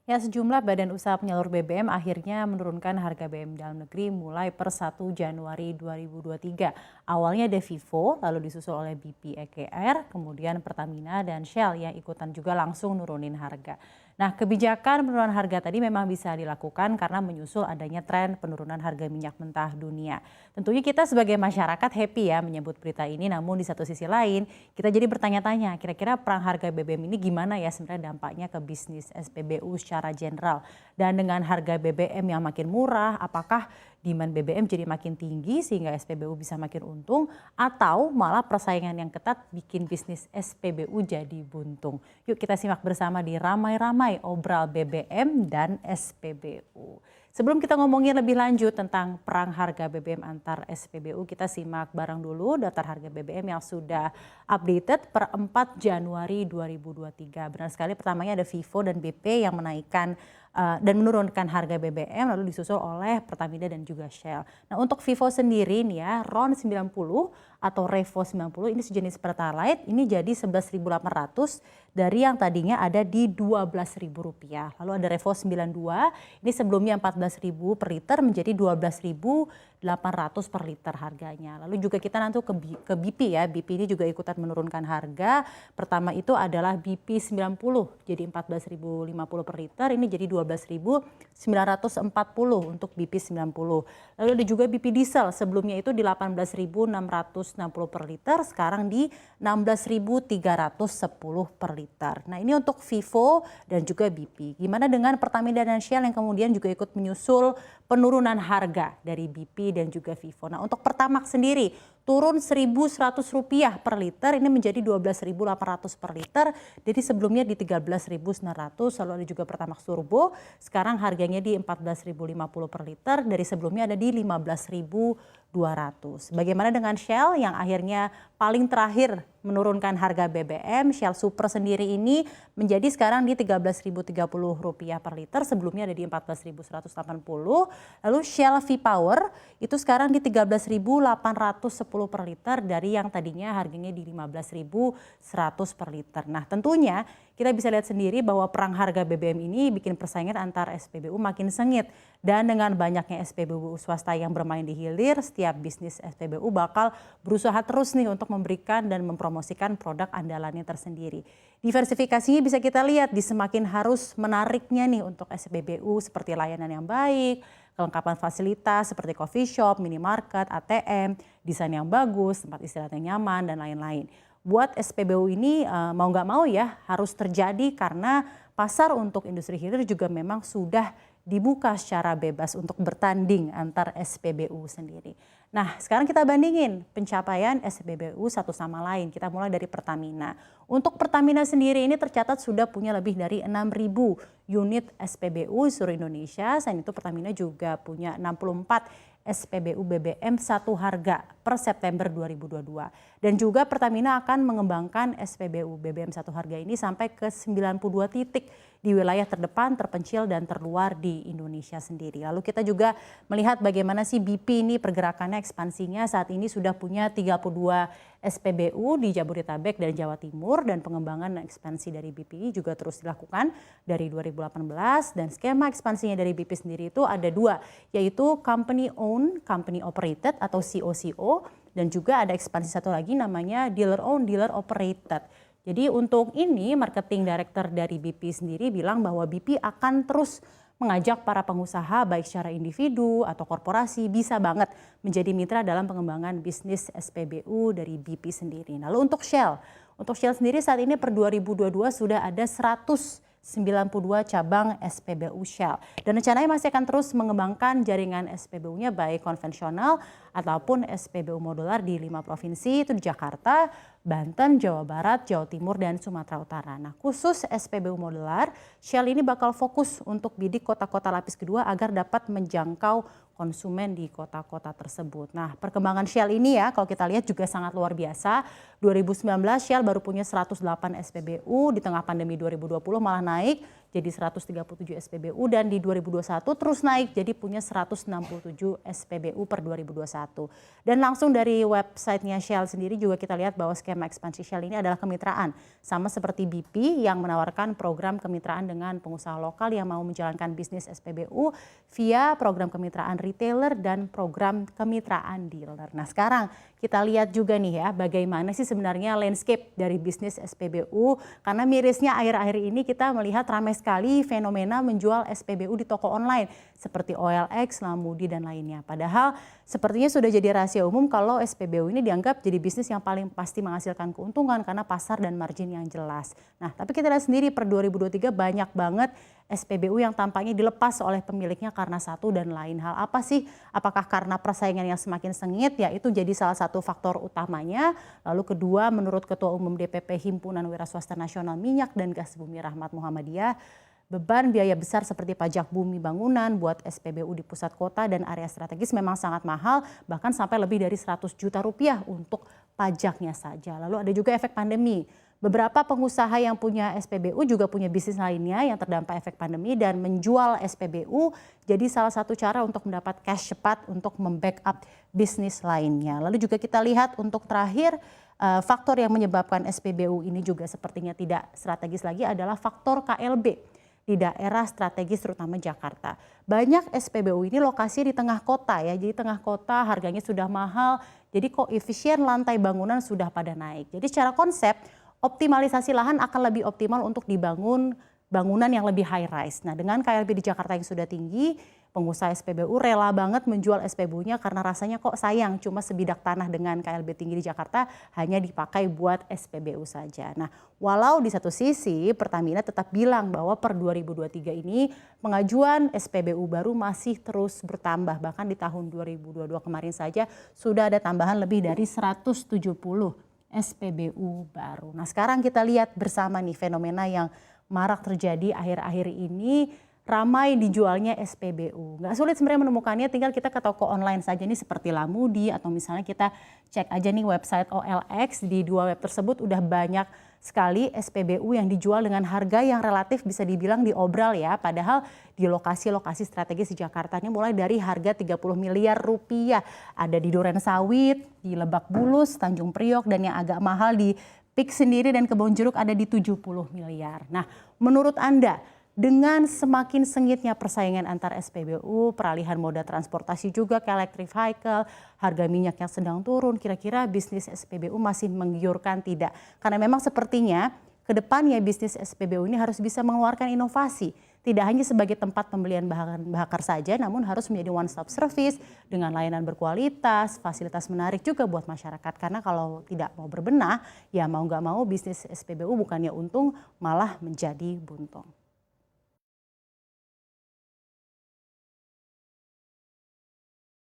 Ya, sejumlah badan usaha penyalur BBM akhirnya menurunkan harga BBM dalam negeri mulai per 1 Januari 2023. Awalnya ada Vivo, lalu disusul oleh BP EKR, kemudian Pertamina dan Shell yang ikutan juga langsung nurunin harga. Nah, kebijakan penurunan harga tadi memang bisa dilakukan karena menyusul adanya tren penurunan harga minyak mentah dunia. Tentunya kita sebagai masyarakat happy ya menyebut berita ini, namun di satu sisi lain kita jadi bertanya-tanya kira-kira perang harga BBM ini gimana ya sebenarnya dampaknya ke bisnis SPBU secara general. Dan dengan harga BBM yang makin murah, apakah demand BBM jadi makin tinggi sehingga SPBU bisa makin untung atau malah persaingan yang ketat bikin bisnis SPBU jadi buntung. Yuk kita simak bersama di Ramai-Ramai Obral BBM dan SPBU. Sebelum kita ngomongin lebih lanjut tentang perang harga BBM antar SPBU, kita simak bareng dulu daftar harga BBM yang sudah updated per 4 Januari 2023. Benar sekali, pertamanya ada Vivo dan BP yang menaikkan dan menurunkan harga BBM, lalu disusul oleh Pertamina dan juga Shell. Nah, untuk Vivo sendiri nih ya, RON 90 atau Revo 90 ini sejenis Pertalite, ini jadi 11.800 dari yang tadinya ada di Rp12.000. Lalu ada Revo 92, ini sebelumnya 14.000 per liter menjadi 12.800 per liter harganya. Lalu juga kita nanti ke BP ya, BP ini juga ikutan menurunkan harga. Pertama itu adalah BP 90, jadi 14.050 per liter, ini jadi 12.940 untuk BP 90. Lalu ada juga BP diesel, sebelumnya itu di 18.660 per liter, sekarang di 16.310 per liter. Nah, ini untuk Vivo dan juga BP. Gimana dengan Pertamina dan Shell yang kemudian juga ikut menyusul penurunan harga dari BP dan juga Vivo. Nah, untuk Pertamax sendiri turun Rp1.100 per liter, ini menjadi 12.800 per liter. Jadi sebelumnya di 13.900, lalu ada juga Pertamax Turbo, sekarang harganya di 14.050 per liter, dari sebelumnya ada di 15.200. Bagaimana dengan Shell yang akhirnya paling terakhir menurunkan harga BBM, Shell Super sendiri ini menjadi sekarang di Rp13.030 per liter, sebelumnya ada di 14.180. Lalu Shell V-Power itu sekarang di 13.810 per liter dari yang tadinya harganya di 15.100 per liter. Nah, tentunya kita bisa lihat sendiri bahwa perang harga BBM ini bikin persaingan antar SPBU makin sengit. Dan dengan banyaknya SPBU swasta yang bermain di hilir, setiap bisnis SPBU bakal berusaha terus nih untuk memberikan dan mempromosikan produk andalannya tersendiri. Diversifikasinya bisa kita lihat di semakin harus menariknya nih untuk SPBU seperti layanan yang baik, kelengkapan fasilitas seperti coffee shop, minimarket, ATM, desain yang bagus, tempat istirahat yang nyaman, dan lain-lain. Buat SPBU ini mau nggak mau ya harus terjadi karena pasar untuk industri hilir juga memang sudah dibuka secara bebas untuk bertanding antar SPBU sendiri. Nah, sekarang kita bandingin pencapaian SPBU satu sama lain. Kita mulai dari Pertamina. Untuk Pertamina sendiri ini tercatat sudah punya lebih dari 6.000 unit SPBU di seluruh Indonesia. Selain itu Pertamina juga punya 64 SPBU BBM satu harga per September 2022. Dan juga Pertamina akan mengembangkan SPBU BBM satu harga ini sampai ke 92 titik di wilayah terdepan, terpencil, dan terluar di Indonesia sendiri. Lalu kita juga melihat bagaimana sih BP ini pergerakannya, ekspansinya. Saat ini sudah punya 32 SPBU di Jabodetabek dan Jawa Timur, dan pengembangan dan ekspansi dari BP ini juga terus dilakukan dari 2018, dan skema ekspansinya dari BP sendiri itu ada dua, yaitu company owned, company operated atau COCO, dan juga ada ekspansi satu lagi namanya dealer owned, dealer operated. Jadi untuk ini marketing director dari BP sendiri bilang bahwa BP akan terus mengajak para pengusaha baik secara individu atau korporasi bisa banget menjadi mitra dalam pengembangan bisnis SPBU dari BP sendiri. Lalu untuk Shell sendiri saat ini per 2022 sudah ada 192 cabang SPBU Shell. Dan rencananya masih akan terus mengembangkan jaringan SPBU-nya baik konvensional ataupun SPBU modular di 5 provinsi, itu di Jakarta, Banten, Jawa Barat, Jawa Timur, dan Sumatera Utara. Nah, khusus SPBU modular, Shell ini bakal fokus untuk bidik kota-kota lapis kedua agar dapat menjangkau konsumen di kota-kota tersebut. Nah, perkembangan Shell ini ya kalau kita lihat juga sangat luar biasa. 2019 Shell baru punya 108 SPBU, di tengah pandemi 2020 malah naik jadi 137 SPBU dan di 2021 terus naik jadi punya 167 SPBU per 2021. Dan langsung dari websitenya Shell sendiri juga kita lihat bahwa skema ekspansi Shell ini adalah kemitraan. Sama seperti BP yang menawarkan program kemitraan dengan pengusaha lokal yang mau menjalankan bisnis SPBU via program kemitraan retailer dan program kemitraan dealer. Nah sekarang kita lihat juga nih ya bagaimana sih sebenarnya landscape dari bisnis SPBU. Karena mirisnya akhir-akhir ini kita melihat ramai sekali fenomena menjual SPBU di toko online seperti OLX, Lamudi dan lainnya. Padahal sepertinya sudah jadi rahasia umum kalau SPBU ini dianggap jadi bisnis yang paling pasti menghasilkan keuntungan karena pasar dan margin yang jelas. Nah tapi kita lihat sendiri per 2023 banyak banget SPBU yang tampaknya dilepas oleh pemiliknya karena satu dan lain hal. Apa sih? Apakah karena persaingan yang semakin sengit? Ya itu jadi salah satu faktor utamanya. Lalu kedua, menurut Ketua Umum DPP Himpunan Wiraswasta Nasional Minyak dan Gas Bumi Rahmat Muhammadiyah, beban biaya besar seperti pajak bumi bangunan buat SPBU di pusat kota dan area strategis memang sangat mahal, bahkan sampai lebih dari 100 juta rupiah untuk pajaknya saja. Lalu ada juga efek pandemi. Beberapa pengusaha yang punya SPBU juga punya bisnis lainnya yang terdampak efek pandemi dan menjual SPBU jadi salah satu cara untuk mendapat cash cepat untuk membackup bisnis lainnya. Lalu juga kita lihat untuk terakhir faktor yang menyebabkan SPBU ini juga sepertinya tidak strategis lagi adalah faktor KLB di daerah strategis terutama Jakarta. Banyak SPBU ini lokasi di tengah kota ya, jadi tengah kota harganya sudah mahal, jadi koefisien lantai bangunan sudah pada naik. Jadi secara konsep optimalisasi lahan akan lebih optimal untuk dibangun bangunan yang lebih high rise. Nah dengan KLB di Jakarta yang sudah tinggi, pengusaha SPBU rela banget menjual SPBU-nya karena rasanya kok sayang cuma sebidak tanah dengan KLB tinggi di Jakarta hanya dipakai buat SPBU saja. Nah walau di satu sisi Pertamina tetap bilang bahwa per 2023 ini pengajuan SPBU baru masih terus bertambah. Bahkan di tahun 2022 kemarin saja sudah ada tambahan lebih dari 170 SPBU baru. Nah sekarang kita lihat bersama nih fenomena yang marak terjadi akhir-akhir ini, ramai dijualnya SPBU. Nggak sulit sebenarnya menemukannya, tinggal kita ke toko online saja nih seperti Lamudi atau misalnya kita cek aja nih website OLX. Di dua web tersebut udah banyak sekali SPBU yang dijual dengan harga yang relatif bisa dibilang diobral ya. Padahal di lokasi-lokasi strategis di Jakarta ini mulai dari harga 30 miliar rupiah. Ada di Duren Sawit, di Lebak Bulus, Tanjung Priok, dan yang agak mahal di Pik sendiri dan Kebonjeruk ada di 70 miliar. Nah menurut Anda, dengan semakin sengitnya persaingan antar SPBU, peralihan moda transportasi juga ke electric vehicle, harga minyak yang sedang turun, kira-kira bisnis SPBU masih menggiurkan tidak? Karena memang sepertinya ke depannya bisnis SPBU ini harus bisa mengeluarkan inovasi. Tidak hanya sebagai tempat pembelian bahan bakar saja, namun harus menjadi one stop service dengan layanan berkualitas, fasilitas menarik juga buat masyarakat. Karena kalau tidak mau berbenah, ya mau nggak mau bisnis SPBU bukannya untung, malah menjadi buntung.